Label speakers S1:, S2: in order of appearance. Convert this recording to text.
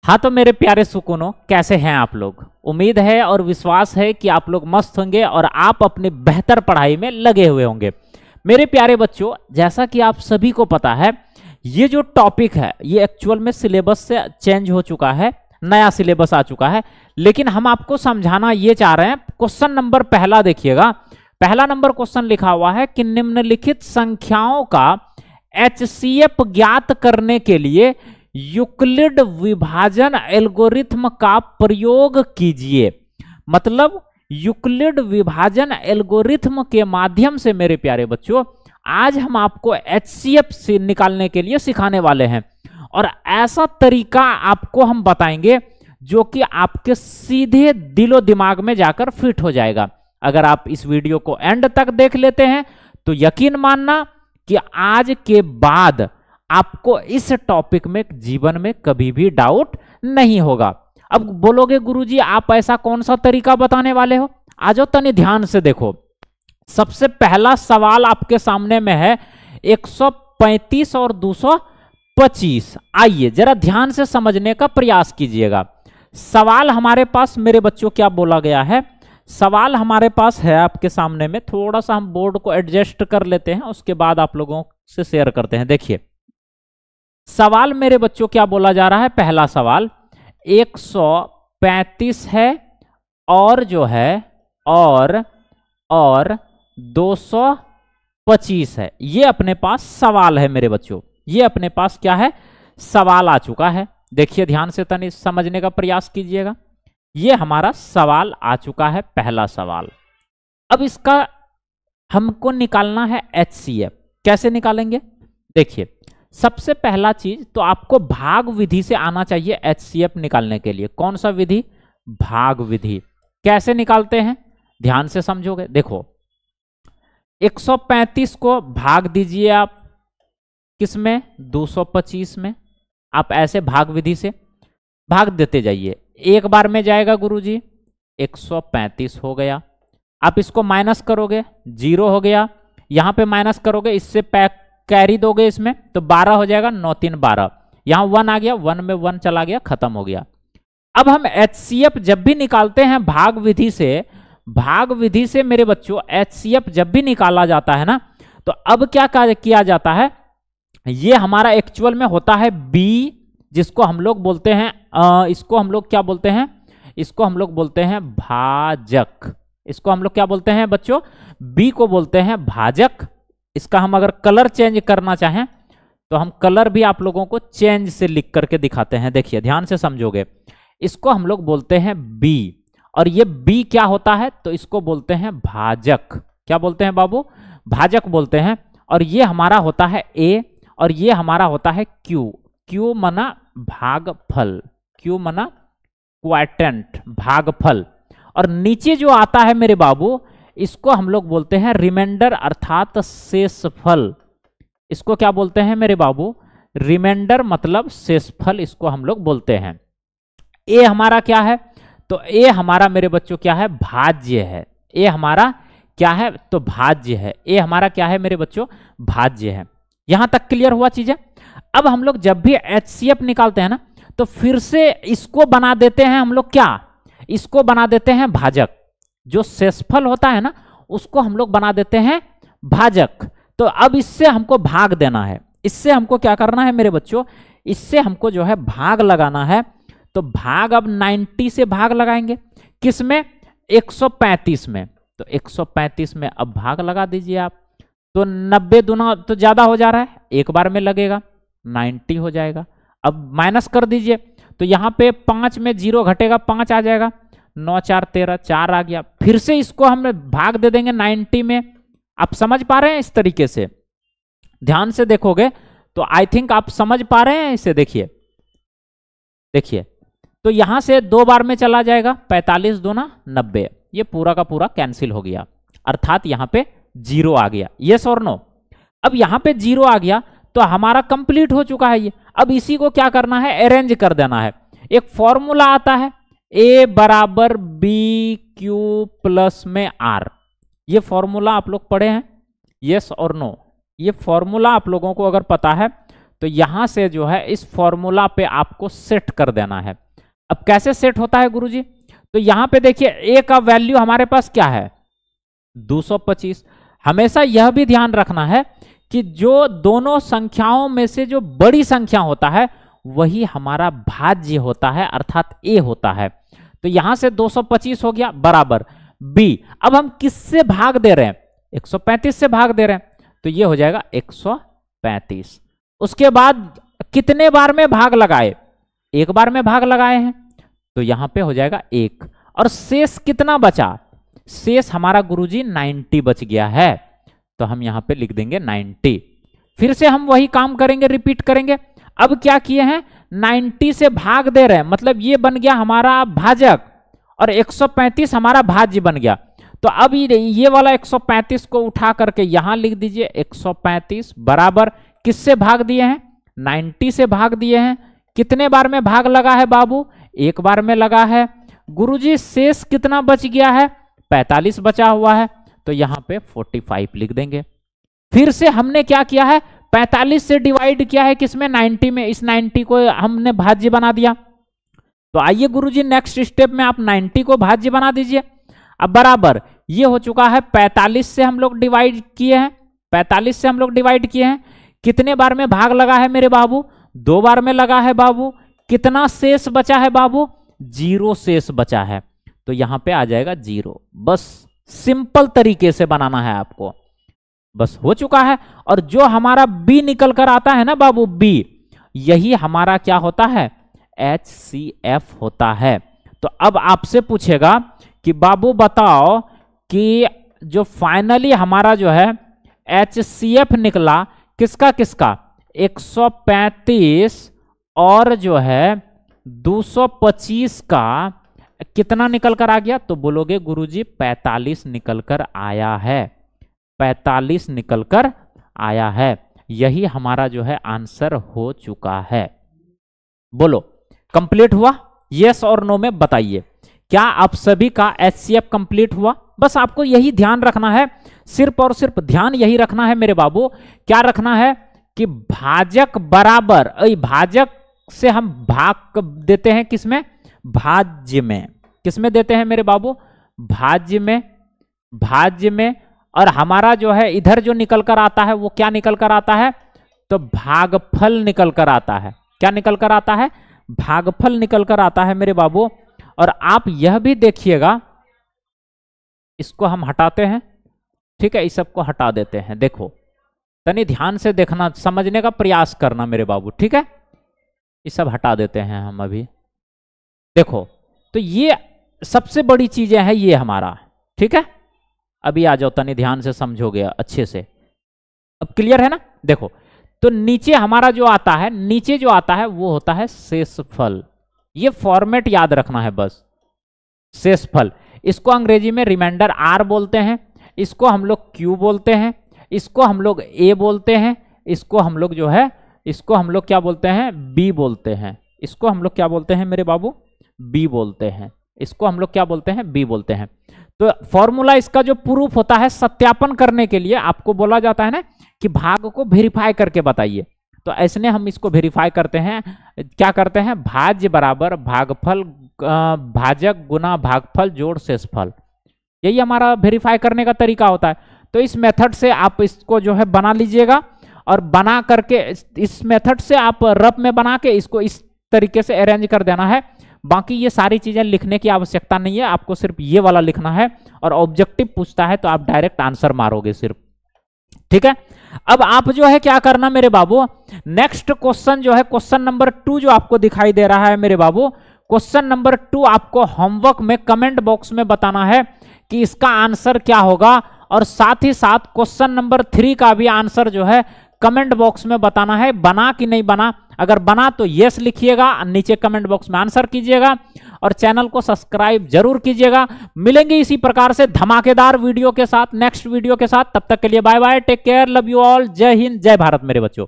S1: हाँ तो मेरे प्यारे सुकूनों, कैसे हैं आप लोग। उम्मीद है और विश्वास है कि आप लोग मस्त होंगे और आप अपनी बेहतर पढ़ाई में लगे हुए होंगे। मेरे प्यारे बच्चों, जैसा कि आप सभी को पता है, ये जो टॉपिक है ये एक्चुअल में सिलेबस से चेंज हो चुका है, नया सिलेबस आ चुका है। लेकिन हम आपको समझाना ये चाह रहे हैं। क्वेश्चन नंबर पहला देखिएगा। पहला नंबर क्वेश्चन लिखा हुआ है कि निम्नलिखित संख्याओं का एचसीएफ ज्ञात करने के लिए यूक्लिड विभाजन एल्गोरिथ्म का प्रयोग कीजिए। मतलब यूक्लिड विभाजन एल्गोरिथ्म के माध्यम से मेरे प्यारे बच्चों आज हम आपको एचसीएफ से निकालने के लिए सिखाने वाले हैं। और ऐसा तरीका आपको हम बताएंगे जो कि आपके सीधे दिलो दिमाग में जाकर फिट हो जाएगा। अगर आप इस वीडियो को एंड तक देख लेते हैं तो यकीन मानना कि आज के बाद आपको इस टॉपिक में जीवन में कभी भी डाउट नहीं होगा। अब बोलोगे गुरुजी आप ऐसा कौन सा तरीका बताने वाले हो, आ जाओ तनी ध्यान से देखो। सबसे पहला सवाल आपके सामने में है 135 और 225। आइए जरा ध्यान से समझने का प्रयास कीजिएगा। सवाल हमारे पास मेरे बच्चों क्या बोला गया है, सवाल हमारे पास है आपके सामने में। थोड़ा सा हम बोर्ड को एडजस्ट कर लेते हैं, उसके बाद आप लोगों से शेयर करते हैं। देखिए सवाल मेरे बच्चों क्या बोला जा रहा है। पहला सवाल 135 है और जो है और 225 है। ये अपने पास सवाल है मेरे बच्चों, ये अपने पास क्या है, सवाल आ चुका है। देखिए ध्यान से तनी समझने का प्रयास कीजिएगा। ये हमारा सवाल आ चुका है, पहला सवाल। अब इसका हमको निकालना है एचसीएफ। कैसे निकालेंगे, देखिए सबसे पहला चीज तो आपको भाग विधि से आना चाहिए एचसीएफ निकालने के लिए। कौन सा विधि, भाग विधि। कैसे निकालते हैं ध्यान से समझोगे। देखो 135 को भाग दीजिए आप किसमें, 225 में। आप ऐसे भाग विधि से भाग देते जाइए। एक बार में जाएगा गुरुजी 135 हो गया। आप इसको माइनस करोगे 0 हो गया, यहां पे माइनस करोगे, इससे कैरी दोगे इसमें तो 12 हो जाएगा, 9 3 12। यहां 1 आ गया, 1 में 1 चला गया, खत्म हो गया। अब हम एचसीएफ जब भी निकालते हैं भाग विधि से, भाग विधि से मेरे बच्चों एचसीएफ जब भी निकाला जाता है ना, तो अब क्या किया जाता है, ये हमारा एक्चुअल में होता है बी, जिसको हम लोग बोलते हैं इसको हम लोग क्या बोलते हैं, इसको हम लोग बोलते हैं भाजक। इसको हम लोग क्या बोलते हैं बच्चों, बी को बोलते हैं भाजक। इसका हम अगर कलर चेंज करना चाहें तो हम कलर भी आप लोगों को चेंज से लिख करके दिखाते हैं। देखिए ध्यान से समझोगे। इसको हम लोग बोलते हैं बी, और ये बी क्या होता है, तो इसको बोलते हैं भाजक। क्या बोलते हैं बाबू, भाजक बोलते हैं। और ये हमारा होता है ए, और ये हमारा होता है क्यू। क्यू मना भागफल, क्यू मना क्वाटेंट, भागफल। और नीचे जो आता है मेरे बाबू, इसको हम लोग बोलते हैं रिमाइंडर अर्थात शेषफल। इसको क्या बोलते हैं मेरे बाबू, रिमाइंडर मतलब शेषफल, इसको हम लोग बोलते हैं। ए हमारा क्या है, तो ए हमारा मेरे बच्चों क्या है, भाज्य है। ए हमारा क्या है, तो भाज्य है। ए हमारा क्या है मेरे बच्चों, भाज्य है। यहां तक क्लियर हुआ चीजें। अब हम लोग जब भी एचसीएफ निकालते हैं ना, तो फिर से इसको बना देते हैं हम लोग क्या, इसको बना देते हैं भाजक। जो शेषफल होता है ना, उसको हम लोग बना देते हैं भाजक। तो अब इससे हमको भाग देना है, इससे हमको क्या करना है मेरे बच्चों, इससे हमको जो है भाग लगाना है। तो भाग अब 90 से भाग लगाएंगे, किसमें, 135 में। तो 135 में अब भाग लगा दीजिए आप। तो 90 दूना तो ज्यादा हो जा रहा है, एक बार में लगेगा, 90 हो जाएगा। अब माइनस कर दीजिए, तो यहां पे 5 में 0 घटेगा, 5 आ जाएगा, 9 4 13, 4 आ गया। फिर से इसको हम भाग दे देंगे 90 में। आप समझ पा रहे हैं इस तरीके से, ध्यान से देखोगे तो आई थिंक आप समझ पा रहे हैं इसे। देखिए देखिए, तो यहां से 2 बार में चला जाएगा, 45 दूना 90, ये पूरा का पूरा कैंसिल हो गया, अर्थात यहां पे 0 आ गया। यस और नो। अब यहां पे 0 आ गया तो हमारा कंप्लीट हो चुका है ये। अब इसी को क्या करना है, अरेंज कर देना है। एक फॉर्मूला आता है ए बराबर बी क्यू प्लस में आर। ये फॉर्मूला आप लोग पढ़े हैं, यस और नो। ये फॉर्मूला आप लोगों को अगर पता है तो यहां से जो है इस फॉर्मूला पे आपको सेट कर देना है। अब कैसे सेट होता है गुरुजी? तो यहां पे देखिए ए का वैल्यू हमारे पास क्या है 225। हमेशा यह भी ध्यान रखना है कि जो दोनों संख्याओं में से जो बड़ी संख्या होता है वही हमारा भाज्य होता है, अर्थात ए होता है। तो यहां से 225 हो गया बराबर बी। अब हम किससे भाग दे रहे हैं? 135 से भाग दे रहे हैं, तो ये हो जाएगा 135। उसके बाद कितने बार में भाग लगाए? एक बार में भाग लगाए हैं, तो यहां पे हो जाएगा 1। और शेष कितना बचा? शेष हमारा गुरुजी 90 बच गया है, तो हम यहां पे लिख देंगे 90। फिर से हम वही काम करेंगे, रिपीट करेंगे। अब क्या किए हैं? 90 से भाग दे रहे हैं, मतलब ये बन गया हमारा भाजक और 135 हमारा भाज्य बन गया। तो अब ये वाला 135 को उठा करके यहां लिख दीजिए 135 बराबर किससे भाग दिए हैं? 90 से भाग दिए हैं। कितने बार में भाग लगा है बाबू? एक बार में लगा है। गुरुजी शेष कितना बच गया है? 45 बचा हुआ है, तो यहां पे 45 लिख देंगे। फिर से हमने क्या किया है? 45 से डिवाइड किया है किसमें? 90 में। इस 90 को हमने भाज्य बना दिया। तो आइए गुरुजी नेक्स्ट स्टेप में आप 90 को भाज्य बना दीजिए। अब बराबर ये हो चुका है 45 से हम लोग डिवाइड किए हैं, 45 से हम लोग डिवाइड किए हैं। कितने बार में भाग लगा है मेरे बाबू? 2 बार में लगा है बाबू। कितना शेष बचा है बाबू? 0 शेष बचा है, तो यहां पे आ जाएगा 0। बस सिंपल तरीके से बनाना है आपको, बस हो चुका है। और जो हमारा बी निकल कर आता है ना बाबू, बी, यही हमारा क्या होता है? HCF होता है। तो अब आपसे पूछेगा कि बाबू बताओ कि जो फाइनली हमारा जो है HCF निकला किसका किसका? 135 और जो है 225 का कितना निकल कर आ गया? तो बोलोगे गुरुजी 45 निकल कर आया है, 45 निकल कर आया है। यही हमारा जो है आंसर हो चुका है। बोलो कंप्लीट हुआ? यस और नो में बताइए, क्या आप सभी का HCF कंप्लीट हुआ? बस आपको यही ध्यान रखना है, सिर्फ और सिर्फ ध्यान यही रखना है मेरे बाबू। क्या रखना है कि भाजक बराबर, भाजक से हम भाग देते हैं किसमें? भाज्य में। किसमें देते हैं मेरे बाबू? भाज्य में, भाज्य में। और हमारा जो है इधर जो निकल कर आता है वो क्या निकल कर आता है? तो भागफल निकल कर आता है। क्या निकल कर आता है? भागफल निकल कर आता है मेरे बाबू। और आप यह भी देखिएगा, इसको हम हटाते हैं, ठीक है, इस सबको हटा देते हैं। देखो तनी ध्यान से देखना, समझने का प्रयास करना मेरे बाबू, ठीक है। ये सब हटा देते हैं हम अभी। देखो तो ये सबसे बड़ी चीजें हैं ये हमारा, ठीक है। अभी आ जाओ, तनी ध्यान से समझोगे अच्छे से। अब क्लियर है ना? देखो तो नीचे हमारा जो आता है, नीचे जो आता है वो होता है शेषफल। ये फॉर्मेट याद रखना है बस, शेषफल। इसको अंग्रेजी में रिमाइंडर आर बोलते हैं, इसको हम लोग क्यू बोलते हैं, इसको हम लोग ए बोलते हैं, इसको हम लोग जो है, इसको हम लोग क्या बोलते हैं? बी बोलते हैं। इसको हम लोग क्या बोलते हैं मेरे बाबू? बी बोलते हैं। इसको हम लोग क्या बोलते हैं? बी बोलते हैं। तो फॉर्मूला इसका जो प्रूफ होता है, सत्यापन करने के लिए आपको बोला जाता है ना कि भाग को वेरीफाई करके बताइए। तो ऐसे हम इसको वेरीफाई करते हैं, क्या करते हैं? भाज्य बराबर भागफल, भाजक गुना भागफल जोड़ शेषफल। यही हमारा वेरीफाई करने का तरीका होता है। तो इस मेथड से आप इसको जो है बना लीजिएगा, और बना करके इस मेथड से आप रफ में बना के इसको इस तरीके से अरेंज कर देना है। बाकी ये सारी चीजें लिखने की आवश्यकता नहीं है, आपको सिर्फ ये वाला लिखना है। और ऑब्जेक्टिव पूछता है तो आप डायरेक्ट आंसर मारोगे सिर्फ, ठीक है। अब आप जो है क्या करना मेरे बाबू, नेक्स्ट क्वेश्चन जो है, क्वेश्चन नंबर 2 जो आपको दिखाई दे रहा है मेरे बाबू, क्वेश्चन नंबर 2 आपको होमवर्क में कमेंट बॉक्स में बताना है कि इसका आंसर क्या होगा। और साथ ही साथ क्वेश्चन नंबर 3 का भी आंसर जो है कमेंट बॉक्स में बताना है, बना कि नहीं बना। अगर बना तो यस लिखिएगा, नीचे कमेंट बॉक्स में आंसर कीजिएगा, और चैनल को सब्सक्राइब जरूर कीजिएगा। मिलेंगे इसी प्रकार से धमाकेदार वीडियो के साथ, नेक्स्ट वीडियो के साथ। तब तक के लिए bye bye, take care, love you all, जय हिंद, जय भारत मेरे बच्चों।